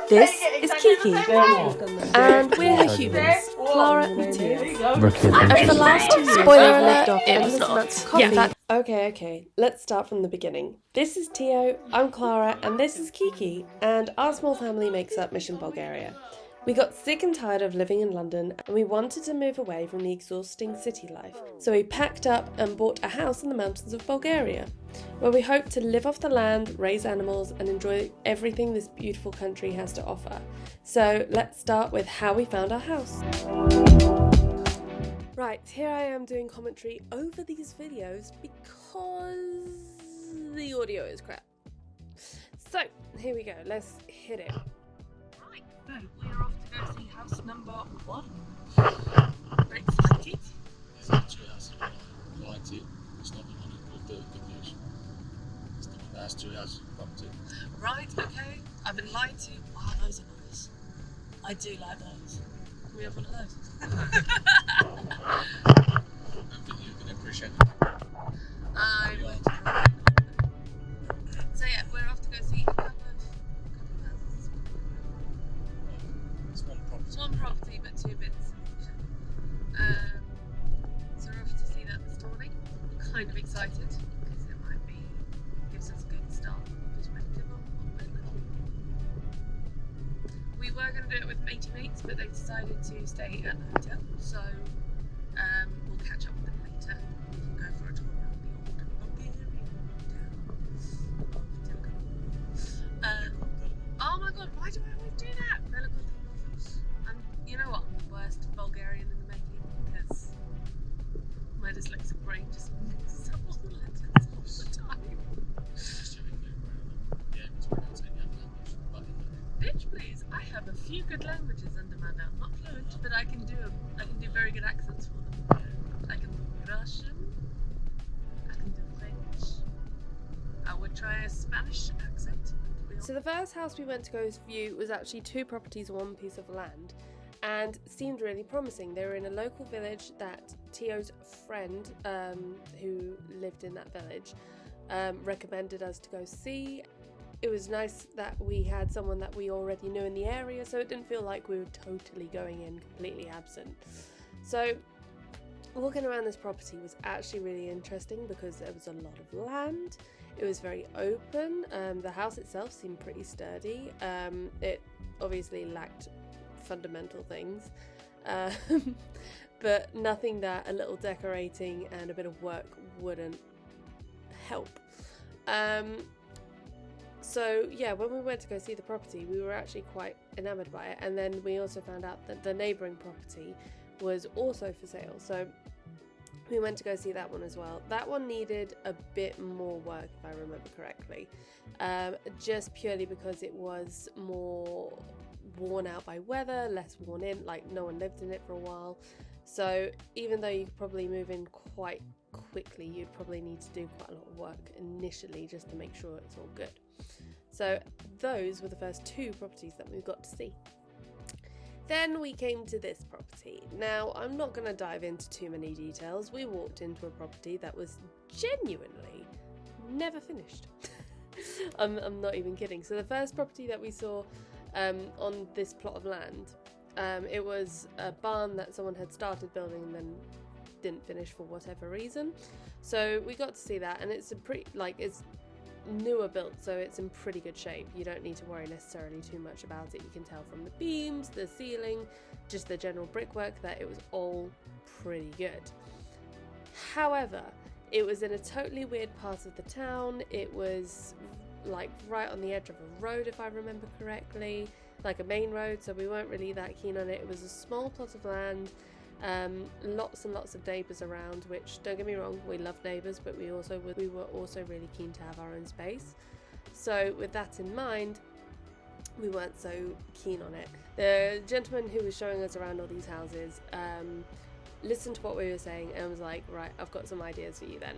This is Kiki, and we're her humans, Clara and Tia. And for the last 2 years, spoiler alert, it was not. Yeah. Okay, let's start from the beginning. This is Tio, I'm Clara, and this is Kiki, and our small family makes up Mission.Bulgaria. We got sick and tired of living in London, and we wanted to move away from the exhausting city life. So we packed up and bought a house in the mountains of Bulgaria, where we hope to live off the land, raise animals, and enjoy everything this beautiful country has to offer. So let's start with how we found our house. Right, here I am doing commentary over these videos because the audio is crap. So, here we go, let's hit it. Right, so we're off to go see house number 1. Very excited. It's actually house I liked it. It's not the one with the good news. It's not the last 2 houses we've bumped in. Right, okay. I've been lied to. Wow, those are nice. I do like those. Can we have one of those? I think you're going to appreciate it. I would. So yeah, we're off to go see a couple of houses. It's one property. One property, but 2 bits. So we're off to see that this morning. I'm kind of excited because it might be gives us a good start perspective on what we're looking at. We were going to do it with matey mates, but they decided to stay at the hotel. So we'll catch up with them later. We can go for a tour around the old Bulgarian town. Oh my god, why do I always do that? Bella got them off. And you know what? I'm the worst Bulgarian in the making because my dyslexic brain just mixes up all the letters all the time. Bitch, please! I have a few good languages under my belt. Not fluent, but I can do very good accents for them. I can do Russian. I can do French. I would try a Spanish accent. So the first house we went to go view was actually 2 properties on 1 piece of land, and seemed really promising. They were in a local village that Tio's friend, who lived in that village, recommended us to go see. It was nice that we had someone that we already knew in the area, so it didn't feel like we were totally going in completely absent. So walking around this property was actually really interesting because there was a lot of land. It was very open. The house itself seemed pretty sturdy. It obviously lacked fundamental things, but nothing that a little decorating and a bit of work wouldn't help. So yeah, when we went to go see the property, we were actually quite enamoured by it, and then we also found out that the neighbouring property was also for sale, so we went to go see that one as well. That one needed a bit more work, if I remember correctly, just purely because it was more worn out by weather, less worn in, like no one lived in it for a while. So even though you could probably move in quite quickly, you'd probably need to do quite a lot of work initially just to make sure it's all good. So those were the first 2 properties that we got to see. Then we came to this property. Now, I'm not going to dive into too many details. We walked into a property that was genuinely never finished. I'm not even kidding. So the first property that we saw on this plot of land, it was a barn that someone had started building and then didn't finish for whatever reason. So we got to see that, and it's a pretty, it's newer built, so it's in pretty good shape. You don't need to worry necessarily too much about it. You can tell from the beams, the ceiling, just the general brickwork that it was all pretty good. However, it was in a totally weird part of the town. It was like right on the edge of a road, if I remember correctly, like a main road, so we weren't really that keen on it. It was a small plot of land, lots and lots of neighbours around, which, don't get me wrong, we love neighbours, but we were also really keen to have our own space. So with that in mind, we weren't so keen on it. The gentleman who was showing us around all these houses listened to what we were saying and was like, right, I've got some ideas for you then.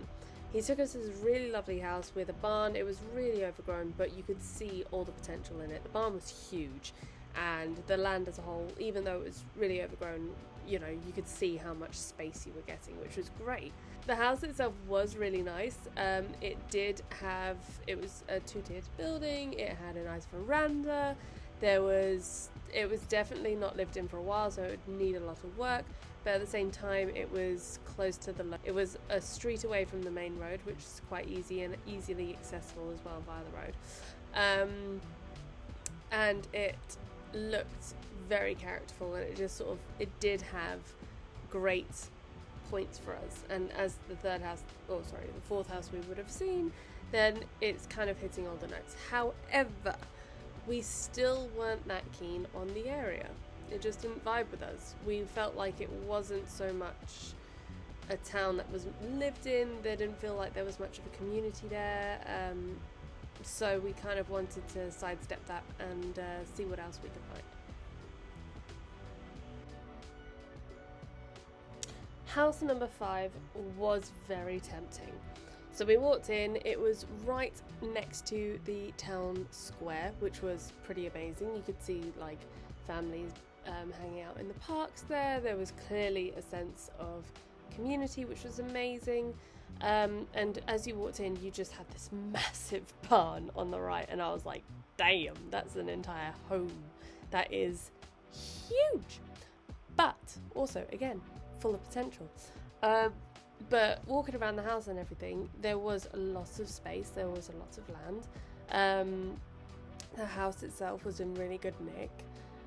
He took us to this really lovely house with a barn. It was really overgrown, but you could see all the potential in it. The barn was huge, and the land as a whole, even though it was really overgrown, you could see how much space you were getting, which was great. The house itself was really nice. It was a 2-tiered building. It had a nice veranda. It was definitely not lived in for a while, so it would need a lot of work, but at the same time it was close to it was a street away from the main road, which is quite easy and easily accessible as well via the road. And it looked very characterful, and it did have great points for us. And as the fourth house we would have seen, then it's kind of hitting all the notes. However, we still weren't that keen on the area. It just didn't vibe with us. We felt like it wasn't so much a town that was lived in. There didn't feel like there was much of a community there. So we kind of wanted to sidestep that and see what else we could find. House number 5 was very tempting. So we walked in, it was right next to the town square, which was pretty amazing. You could see like families hanging out in the parks there. There was clearly a sense of community, which was amazing. And as you walked in, you just had this massive barn on the right, and I was like, damn, that's an entire home. That is huge, but also, again, full of potential. But walking around the house and everything, there was a lot of space, there was a lot of land. The house itself was in really good nick.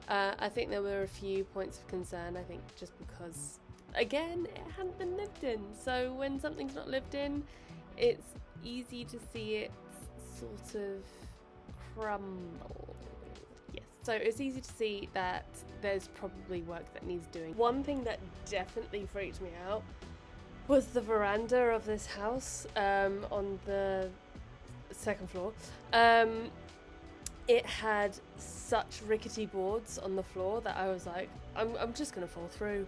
I think there were a few points of concern, I think just because, again, it hadn't been lived in. So when something's not lived in, it's easy to see it sort of crumble. Yes, so it's easy to see that there's probably work that needs doing. One thing that definitely freaked me out was the veranda of this house on the second floor. It had such rickety boards on the floor that I was like, I'm just gonna fall through.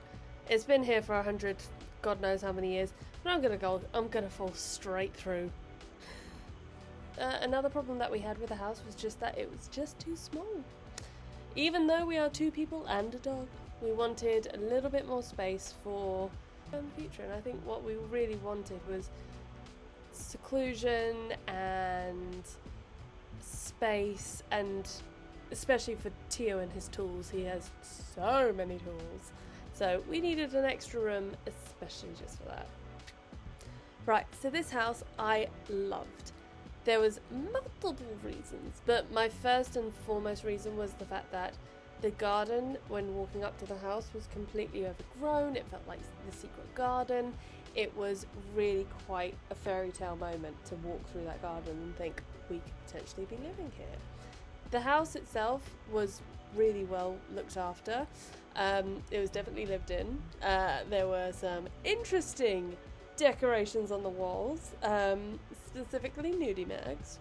It's been here for 100, God knows how many years, but I'm gonna fall straight through. Another problem that we had with the house was just that it was just too small. Even though we are 2 people and a dog, we wanted a little bit more space for the future, and I think what we really wanted was seclusion and space, and especially for Tio and his tools. He has so many tools, so we needed an extra room especially just for that. Right, so this house I loved. There was multiple reasons, but my first and foremost reason was the fact that the garden, when walking up to the house, was completely overgrown. It felt like the secret garden. It was really quite a fairy tale moment to walk through that garden and think we could potentially be living here. The house itself was really well looked after. It was definitely lived in. There were some interesting decorations on the walls, specifically nudie mags.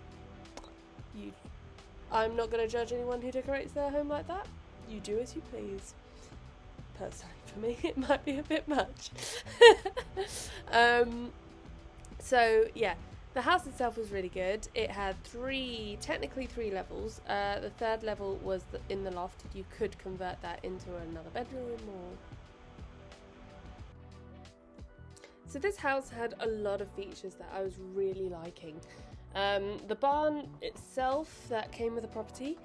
I'm not going to judge anyone who decorates their home like that. You do as you please. Personally, for me, it might be a bit much. So yeah, the house itself was really good. It had technically three levels. The third level was in the loft. You could convert that into another bedroom or... So this house had a lot of features that I was really liking. The barn itself that came with the property,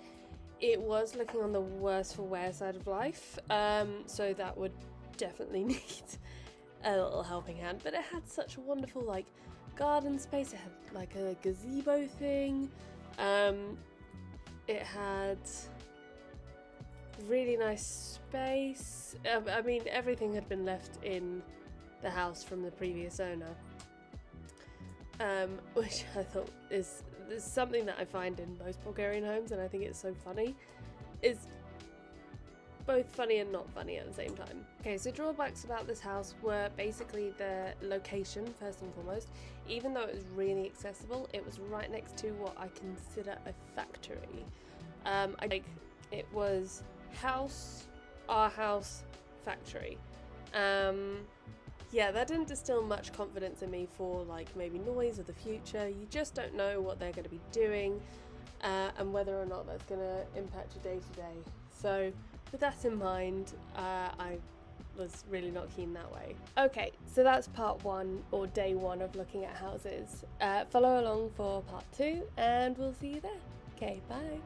it was looking on the worse for wear side of life, so that would definitely need a little helping hand. But it had such a wonderful garden space. It had like a gazebo thing. It had really nice space. I mean, everything had been left in the house from the previous owner, which I thought is something that I find in most Bulgarian homes, and I think it's so funny. It's both funny and not funny at the same time. Okay, so drawbacks about this house were basically the location, first and foremost. Even though it was really accessible, it was right next to what I consider a factory. It was our house, factory. Yeah, that didn't distill much confidence in me for maybe noise of the future. You just don't know what they're going to be doing and whether or not that's going to impact your day to day. So with that in mind, I was really not keen that way. Okay, so that's part 1 or day 1 of looking at houses. Follow along for part 2 and we'll see you there. Okay, bye.